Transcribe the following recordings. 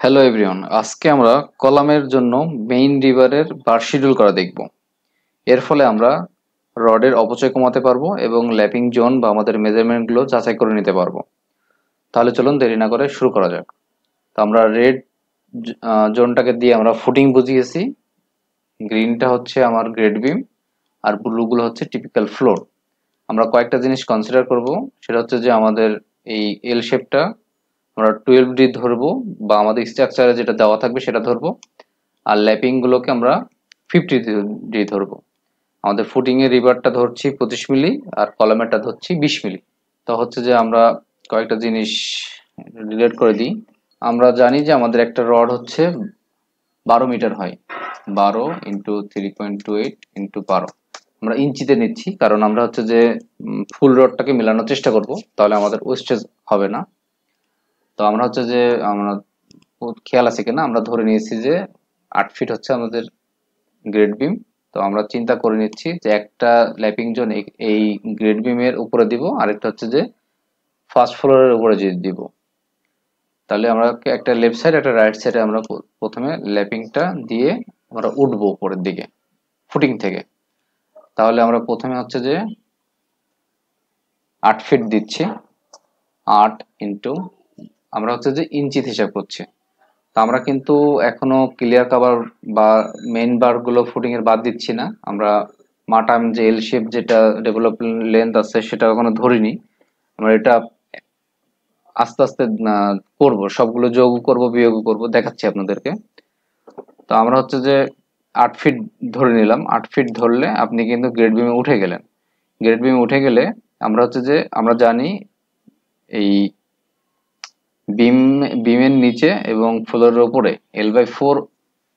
Hello everyone, আজকে আমরা কলামের জন্য মেইন রিভারের বার শিডিউল করা দেখব। এর ফলে আমরা রডের অপচয় কমাতে পারবো এবং ল্যাপিং জোন বা আমাদের মেজারমেন্টগুলো যাচাই করে নিতে পারবো। তাহলে চলুন দেরি না করে শুরু করা যাক। তো আমরা রেড জোনটাকে দিয়ে আমরা ফুটিং বুঝিয়েছি, গ্রিনটা হচ্ছে আমার গ্রেড বিম, আর ব্লুগুলো হচ্ছে টিপিক্যাল ফ্লোর। আমরা কয়েকটা জিনিস কনসিডার করব, সেটা হচ্ছে যে আমাদের এই এল শেপটা আমরা 12D ধরবো, বা আমাদের স্ট্রাকচারে যেটা দেওয়া থাকবে সেটা ধরবো, আর ল্যাপিং গুলোকে আমরা 50D ধরবো। আমাদের ফুটিং এর রিবারটা ধরছি 25 মিলি, আর কলামেরটা ধরছি 20 মিলি। তো হচ্ছে যে আমরা কয়েকটা জিনিস রিলেট করে দিই। আমরা জানি যে আমাদের একটা রড হচ্ছে 12 মিটার হয়, 12 × 3.28 × 12। আমরা ইঞ্চিতে নিচ্ছি কারণ আমরা হচ্ছে যে ফুল রডটাকে মেলানোর চেষ্টা করব, তাহলে আমাদের ওয়েস্টেজ হবে না। তো আমরা হচ্ছে যে আমরা খেয়াল আছে কিনা, আমরা ধরে নিয়েছি যে 8 ফিট হচ্ছে আমাদের গ্রেড বিম। তো আমরা চিন্তা করে নিচ্ছি যে একটা ল্যাপিং জোন এই গ্রেড বিমের উপরে দিব, আরেকটা হচ্ছে যে ফার্স্ট ফ্লোরের উপরে যে দিব। তাহলে আমরা একটা লেফট সাইড একটা রাইট সাইডে আমরা প্রথমে ল্যাপিংটা দিয়ে আমরা উঠবো উপরের দিকে ফুটিং থেকে। তাহলে আমরা প্রথমে হচ্ছে যে 8 ফিট দিচ্ছি, 8 আমরা হচ্ছে যে ইঞ্চিতে হিসাব করছি। তো আমরা কিন্তু এখনো ক্লিয়ার কভার বা মেইন বার গুলো ফুটিং এর বাদ দিচ্ছি না। আমরা মাটাম যে এল শেপ যেটা ডেভেলপমেন্ট লেন্থ আছে সেটা এখনো ধরিনি। আমরা এটা আস্তে আস্তে করব, সবগুলো যোগ করব বিয়োগ করব, দেখাচ্ছি আপনাদেরকে। তো আমরা হচ্ছে যে 8 ফিট ধরে নিলাম। 8 ফিট ধরলে আপনি কিন্তু গ্রেড বিমে উঠে গেলেন। গ্রেড বিমে উঠে গেলে আমরা হচ্ছে যে আমরা জানি এই বিমের নিচে এবং ফ্লোরের উপরে L/4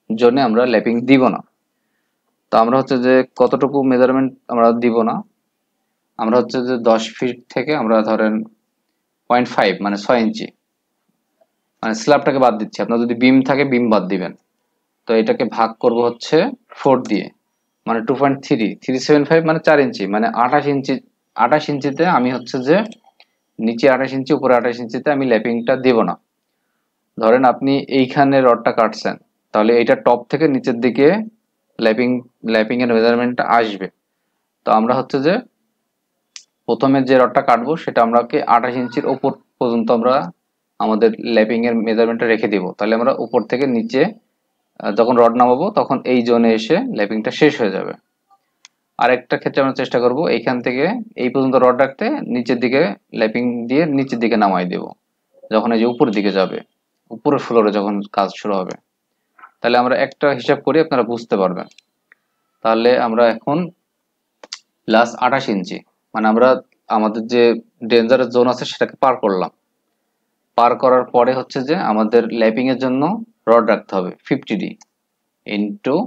জোনে আমরা ল্যাপিং দিব না। তো আমরা হচ্ছে যে কতটুকু মেজারমেন্ট আমরা দিব না, আমরা হচ্ছে যে 10 ফিট থেকে আমরা ধরেন 0.5 মানে 6 ইঞ্চি, মানে স্ল্যাবটাকে বাদ দিচ্ছি। আপনার যদি বিম থাকে বিম বাদ দিবেন। তো এটাকে ভাগ করব হচ্ছে 4 দিয়ে, মানে 2.375 মানে 4 ইঞ্চি, মানে 28 ইঞ্চি। 28 ইঞ্চিতে আমি হচ্ছে যে নিচে 28 ইঞ্চি উপরে 28 ইঞ্চিতে আমি ল্যাপিংটা দিব না। ধরেন আপনি এইখানে রডটা কাটছেন, তাহলে এইটা টপ থেকে নিচের দিকে ল্যাপিং ল্যাপিং এর মেজারমেন্টটা আসবে। তো আমরা হচ্ছে যে প্রথমে যে রডটা কাটবো সেটা আমরাকে 28 ইঞ্চির উপর পর্যন্ত আমরা আমাদের ল্যাপিং এর মেজারমেন্টটা রেখে দিব। তাহলে আমরা উপর থেকে নিচে যখন রড নামাবো তখন এই জোনে এসে ল্যাপিংটা শেষ হয়ে যাবে। আরেকটা ক্ষেত্রে আমরা চেষ্টা করব এইখান থেকে এই পর্যন্ত রড রাখতে, নিচের দিকে ল্যাপিং দিয়ে নিচের দিকে নামাই দেব যখন এই যে উপরের দিকে যাবে, উপরের ফ্লোরে যখন কাজ শুরু হবে। তাহলে আমরা একটা হিসাব করি, আপনারা বুঝতে পারবেন। তাহলে আমরা এখন প্লাস 28 ইঞ্চি, মানে আমরা আমাদের যে ডেঞ্জারাস জোন আছে সেটাকে পার করলাম। পার করার পরে হচ্ছে যে আমাদের ল্যাপিং এর জন্য রড রাখতে হবে 50D ইন্টু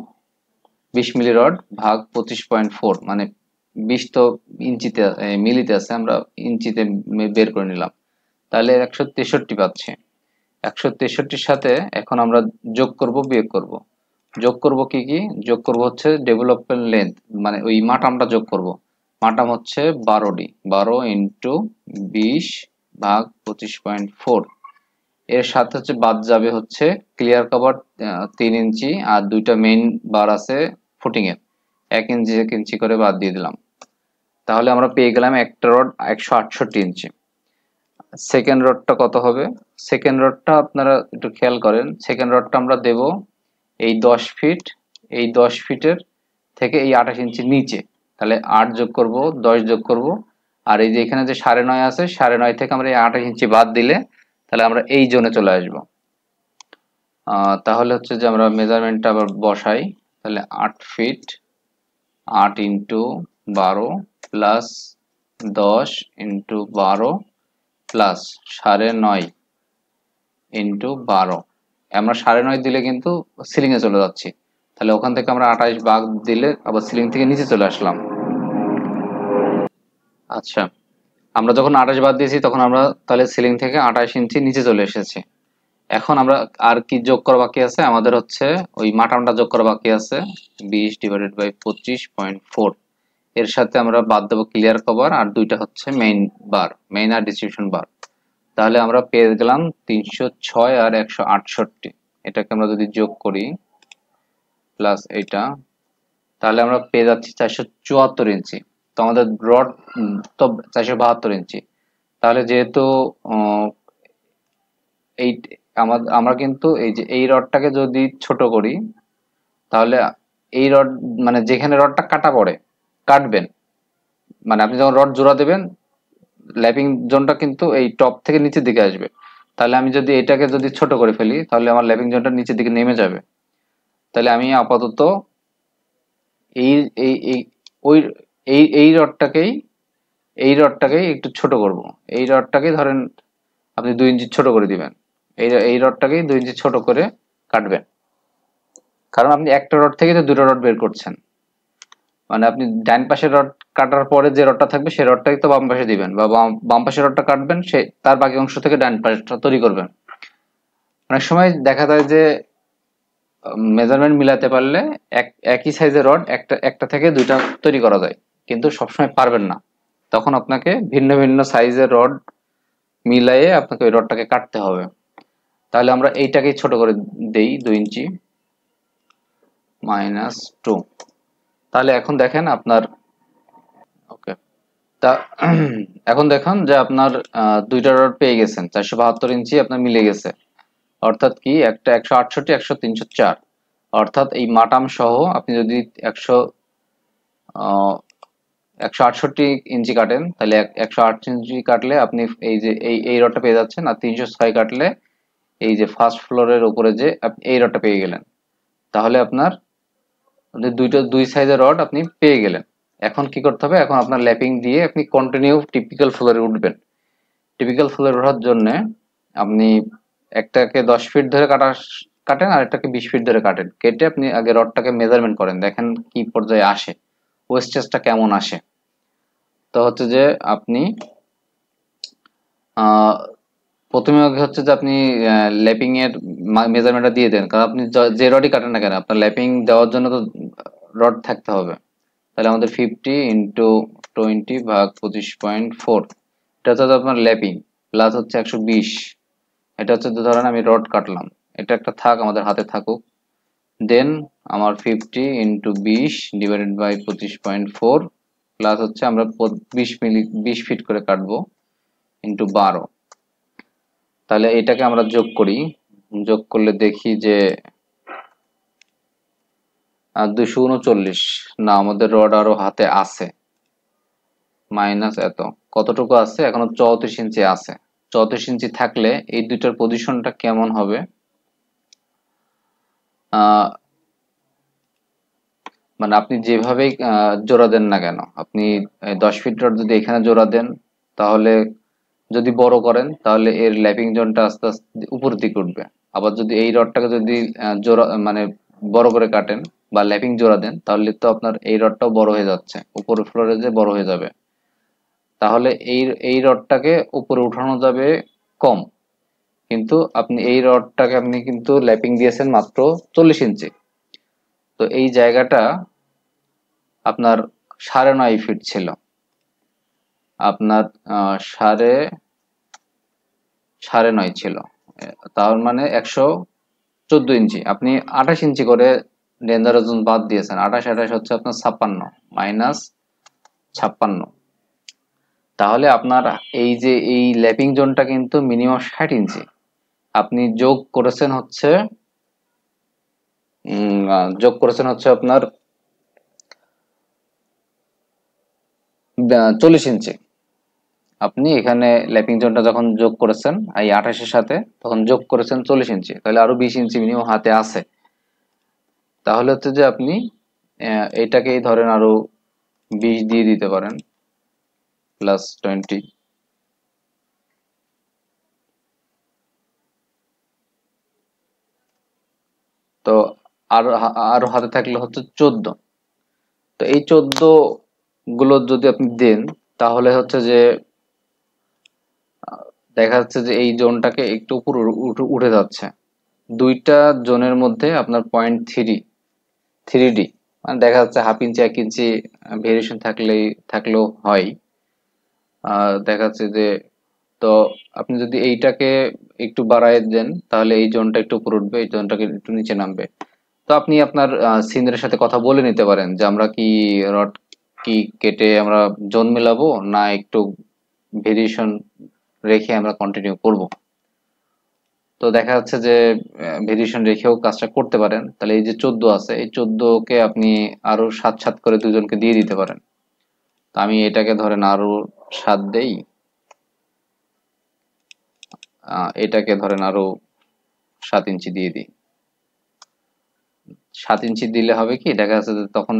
20 মিলি রড ভাগ 25.4, মানে 20 তো ইঞ্চিতে মিলিতে আছে, আমরা ইঞ্চিতে বের করে নিলাম। তাহলে 163 পাচ্ছি। 163-র সাথে এখন আমরা যোগ করব বিয়োগ করব। যোগ করব কি কি? যোগ করব হচ্ছে ডেভেলপমেন্ট লেন্থ, মানে ওই মাটামটা যোগ করব। মাটাম হচ্ছে 12D, 12 × 20 ভাগ 25.4। এর সাথে হচ্ছে বাদ যাবে হচ্ছে ক্লিয়ার কভার 3 ইঞ্চি, আর দুইটা মেইন বার আছে ফুটিং এর 1 ইঞ্চি 1 ইঞ্চি করে বাদ দিয়ে দিলাম। তাহলে আমরা পেয়ে গেলাম একটা রড 168 ইঞ্চি। সেকেন্ড রডটা কত হবে? সেকেন্ড রডটা আপনারা একটু খেয়াল করেন। সেকেন্ড রডটা আমরা দেব এই 10 ফিট, এই 10 ফিটের থেকে এই 28 ইঞ্চি নিচে। তাহলে 8 যোগ করব, 10 যোগ করব, আর এই যে এখানে যে 9.5 আছে, 9.5 থেকে আমরা এই 28 ইঞ্চি বাদ দিলে তাহলে আমরা এই জোনে চলে আসব। তাহলে হচ্ছে যে আমরা মেজারমেন্টটা আবার বসাই। তাহলে 8 ফিট, 8 × 12 প্লাস 10 × 12 প্লাস 9.5 × 12। আমরা 9.5 দিলে কিন্তু সিলিং এ চলে যাচ্ছি। তাহলে ওখান থেকে আমরা 28 বাদ দিলে আবার সিলিং থেকে নিচে চলে আসলাম। আচ্ছা, আমরা যখন 28 বাদ দিয়েছি তখন আমরা তাহলে সিলিং থেকে 28 ইঞ্চি নিচে চলে এসেছি। এখন আমরা আর কি যোগ করা বাকি আছে? আমাদের হচ্ছে ওই মাটামটা যোগ করা বাকি আছে 20/25.4। এর সাথে আমরা বাদ দেবো ক্লিয়ার কভার, আর দুইটা হচ্ছে মেইন বার, মেইন আর ডিস্ট্রিবিউশন বার। তাহলে আমরা পেয়ে গেলাম 306 আর 168। এটাকে আমরা যদি যোগ করি প্লাস এটা, তাহলে আমরা পেয়ে যাচ্ছি 474 ইঞ্চি। তো আমাদের রড তো 472 ইঞ্চি। তাহলে যেহেতু এই আমরা কিন্তু এই যে এই রডটাকে যদি ছোট করি, তাহলে এই রড মানে যেখানে রডটা কাটবেন, মানে আপনি যখন রড জোড়া দেবেন ল্যাপিং জোনটা কিন্তু এই টপ থেকে নিচের দিকে আসবে। তাহলে আমি যদি এটাকে যদি ছোট করে ফেলি তাহলে আমার ল্যাপিং জোনটা নিচের দিকে নেমে যাবে। তাহলে আমি আপাতত এই এই এই ওই এই রডটাকেই একটু ছোট করব। এই রডটাকেই ধরেন আপনি 2 ইঞ্চি ছোট করে দিবেন। এই রডটাকেই 2 ইঞ্চি ছোট করে কাটবেন, কারণ আপনি একটা রড থেকে তো দুটো রড বের করছেন। মানে আপনি ডান পাশের রড কাটার পরে যে রডটা থাকবে সেই রডটাই তো বাম পাশে দিবেন, বা বাম পাশের রডটা কাটবেন, সে তার বাকি অংশ থেকে ডান পাশটা তৈরি করবেন। অনেক সময় দেখা যায় যে মেজারমেন্ট মিলাতে পারলে একই সাইজের রড একটা থেকে দুইটা তৈরি করা যায়, কিন্তু সবসময় পারবেন না। তখন আপনাকে ভিন্ন ভিন্ন সাইজের রড মিলাইয়ে আপনাকে ওই রডটাকে কাটতে হবে। তাহলে আমরা এইটাকেই ছোট করে দেই 2 ইঞ্চি -2। তাহলে এখন দেখেন আপনার ওকে, তা এখন দেখুন যে আপনার দুইটা রড পেয়ে গেছেন, 472 ইঞ্চি আপনার মিলে গেছে। অর্থাৎ কি, একটা 168, 304। অর্থাৎ এই মাটাম সহ আপনি যদি 168 ইঞ্চি কাটেন, তাহলে 108 ইঞ্চি কাটলে আপনি এই যে এই রডটা পেয়ে যাচ্ছেন। আর 306 কাটলে এই যে ফার্স্ট ফ্লোরের উপরে যে আপনি এই রডটা পেয়ে গেলেন। তাহলে আপনার দুই সাইজের রড আপনি পেয়ে গেলেন। এখন কি করতে হবে, এখন আপনার ল্যাপিং দিয়ে আপনি কন্টিনিউ টিপিক্যাল ফ্লোরে উঠবেন। টিপিক্যাল ফ্লোরে ওঠার জন্য আপনি একটাকে 10 ফিট ধরে কাটেন, আর একটাকে 20 ফিট ধরে কাটেন। কেটে আপনি আগে রডটাকে মেজারমেন্ট করেন, দেখেন কি পর্যায়ে আসে, ওয়েস্টেজটা কেমন আসে। তো হচ্ছে যে আপনি প্রথমে হচ্ছে যে আপনি ল্যাপিং এর মেজারমেন্টটা দিয়ে দেন, কারণ আপনি যে রডই কাটেন না কেন আপনার ল্যাপিং দেওয়ার জন্য তো রড থাকতে হবে। তাহলে আমাদের 50 ইন্টু 20 ভাগ 25.4, এটা হচ্ছে আপনার ল্যাপিং, প্লাস হচ্ছে 120। এটা হচ্ছে ধরেন আমি রড কাটলাম, এটা একটা থাক আমাদের হাতে থাকুক। দেন আমার 50 ইন্টু 20 ডিভাইডেড বাই 25.4, প্লাস হচ্ছে আমরা 20 ফিট করে কাটবো ইন্টু 12। তাহলে এটাকে আমরা যোগ করি, যোগ করলে দেখি যে 239। না, আমাদের রড আরো হাতে আছে, মাইনাস এত কতটুকু আছে, এখনো 34 ইঞ্চি আছে। 34 ইঞ্চি থাকলে এই দুইটার পজিশনটা কেমন হবে, মানে আপনি যেভাবেই জোড়া দেন না কেন, আপনি 10 ফিট রড যদি এখানে জোড়া দেন, তাহলে যদি বড় করেন তাহলে এর ল্যাপিং জোনটা আস্তে আস্তে উপরের দিকে উঠবে। আবার যদি এই রডটাকে যদি জোড়া মানে বড় করে কাটেন বা ল্যাপিং জোড়া দেন, তাহলে তো আপনার এই রডটাও বড় হয়ে যাচ্ছে, উপরের ফ্লোরে যে বড় হয়ে যাবে। তাহলে এই রডটাকে উপরে উঠানো যাবে কম, কিন্তু আপনি এই রডটাকে আপনি কিন্তু ল্যাপিং দিয়েছেন মাত্র 40 ইঞ্চি। তো এই জায়গাটা আপনার 9.5 ফিট ছিল, আপনার সাড়ে 9.5 ছিল। তার মানে 114 ইঞ্চি। আপনি 28 ইঞ্চি করে ডেঞ্জার জোন বাদ দিয়েছেন। 28 হচ্ছে আপনার 56 -56। তাহলে আপনার এই যে এই ল্যাপিং জোনটা কিন্তু মিনিমাম 60 ইঞ্চি। আপনি যোগ করেছেন হচ্ছে আপনার 40 ইঞ্চি। আপনি এখানে ল্যাপিং জোনটা যখন যোগ করেছেন এই 28-এর সাথে, তখন যোগ করেছেন 40 ইঞ্চি। তাহলে আরো 20 ইঞ্চি মিনিমাম হাতে আছে। তাহলে হচ্ছে যে আপনি এটাকেই ধরেন আরো 20 দিয়ে দিতে পারেন, প্লাস 20। তো আরো হাতে থাকলে হচ্ছে 14। তো এই 14 গুলো যদি আপনি দেন, তাহলে হচ্ছে যে দেখা যাচ্ছে যে এই জোনটাকে একটু উপর উঠে যাচ্ছে। দুইটা জোনের মধ্যে আপনার 0.3 মানে দেখা যাচ্ছে হাফ ইঞ্চি 1 ইঞ্চি ভেরিয়েশন থাকলেও হয়। দেখা যাচ্ছে যে তো আপনি যদি এইটাকে একটু বাড়ায় দেন তাহলে এই জোনটা একটু উপরে উঠবে, এই জোনটাকে একটু নিচে নামবে। তো আপনি আপনার সিনিয়রের সাথে কথা বলে নিতে পারেন যে আমরা কি রড কি কেটে আমরা জোন মেলাবো, না একটু ভেরিয়েশন রেখে আমরা কন্টিনিউ করব। তো দেখা যাচ্ছে যে ভেরিয়েশন রেখেও কাজটা করতে পারেন। তাহলে এই যে 14 আছে, এই 14 কে আপনি আরো 7 করে দুজনকে দিয়ে দিতে পারেন। তো আমি এটাকে ধরেন আরো 7 দেই, এটাকে ধরেন আরো 7 ইঞ্চি দিয়ে দিই। 7 ইঞ্চি দিলে হবে কি, দেখা যাচ্ছে যে তখন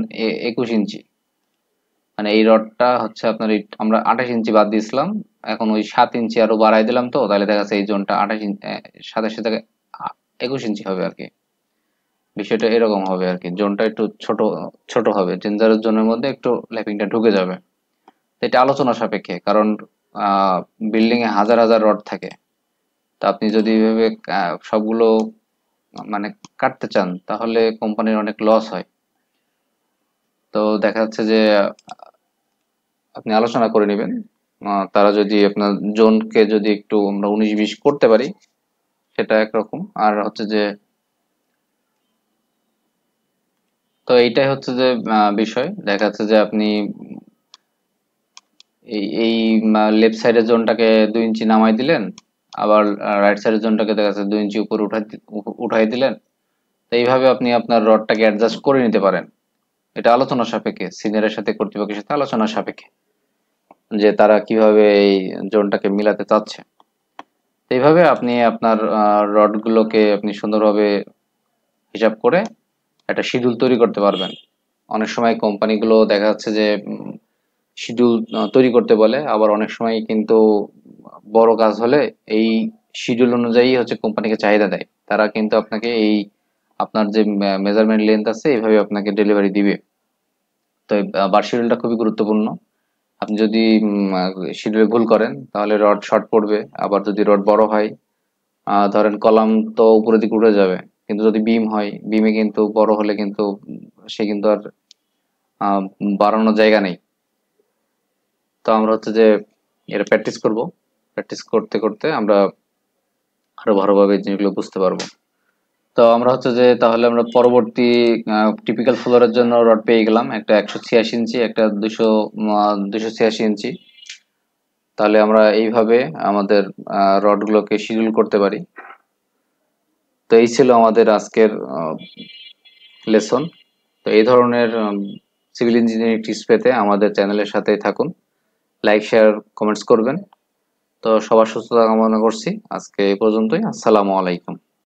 21 ইঞ্চি, মানে এই রডটা হচ্ছে আপনার আমরা 28 ইঞ্চি বাদ দিয়েছিলাম, এখন ওই 7 ইঞ্চি আরো বাড়াই দিলাম। তো তাহলে দেখা যাচ্ছে এই জোনটা 28 ইঞ্চি, 27 থেকে 21 ইঞ্চি হবে আর কি। বিষয়টা এরকম হবে আর কি, জোনটা একটু ছোট ছোট হবে, ডেঞ্জারাস জোনের মধ্যে একটু ল্যাপিংটা ঢুকে যাবে। এটা আলোচনা সাপেক্ষে, কারণ বিল্ডিং এ হাজার হাজার রড থাকে। তা আপনি যদি এভাবে সবগুলো মানে কাটতে চান তাহলে কোম্পানির অনেক লস হয়। তো দেখা যাচ্ছে যে আপনি আলোচনা করে নেবেন, তারা যদি আপনার জোনকে যদি একটু আমরা 19-20 করতে পারি সেটা একরকম। আর হচ্ছে যে, তো এইটাই হচ্ছে যে বিষয়, দেখা যাচ্ছে যে আপনি এই লেফট সাইডের জোনটাকে 2 ইঞ্চি নামাই দিলেন, আবার রাইট সাইডের জোনটাকে দেখা যাচ্ছে 2 ইঞ্চি উপরে উঠাই দিলেন। তো এইভাবে আপনি আপনার রডটাকে অ্যাডজাস্ট করে নিতে পারেন। এটা আলোচনা সাপেক্ষে, সিনিয়রের সাথে কর্তৃপক্ষের সাথে আলোচনা সাপেক্ষে যে তারা কিভাবে এই জোনটাকে মিলাতে চাচ্ছে। তো এইভাবে আপনি আপনার রডগুলোকে আপনি সুন্দরভাবে হিসাব করে একটা শিডিউল তৈরি করতে পারবেন। অনেক সময় কোম্পানিগুলো দেখা যাচ্ছে যে শিডিউল তৈরি করতে বলে, আবার অনেক সময় কিন্তু বড় কাজ হলে এই শিডিউল অনুযায়ী হচ্ছে কোম্পানিকে চাহিদা দেয়, তারা কিন্তু আপনাকে এই আপনার যে মেজারমেন্ট লেন্থ আছে এইভাবে আপনাকে ডেলিভারি দিবে। তো বার শিডিউলটা খুবই গুরুত্বপূর্ণ। আপনি যদি শিডিউলে ভুল করেন তাহলে রড শর্ট পড়বে, আবার যদি রড বড় হয়, ধরেন কলাম তো উপরের দিকে উঠে যাবে, কিন্তু যদি বিম হয়, বিমে কিন্তু বড় হলে কিন্তু সে কিন্তু আর আহ, বাড়ানোর জায়গা নেই। তো আমরা হচ্ছে যে এটা প্র্যাকটিস করব, প্র্যাকটিস করতে করতে আমরা আরো ভালোভাবে এই জিনিসগুলো বুঝতে পারবো। তো আমরা হচ্ছে যে তাহলে আমরা পরবর্তী টিপিক্যাল ফ্লোরের জন্য রড পেয়ে গেলাম, একটা 186 ইঞ্চি, একটা 286 ইঞ্চি। তাহলে আমরা এইভাবে আমাদের রডগুলোকে শিডিউল করতে পারি। তো এই ছিল আমাদের আজকের লেসন। তো এই ধরনের সিভিল ইঞ্জিনিয়ারিং টিপস পেতে আমাদের চ্যানেলের সাথেই থাকুন, লাইক শেয়ার কমেন্টস করবেন। তো সবার সুস্থতা কামনা করছি। আজকে এই পর্যন্তই। আসসালামু আলাইকুম।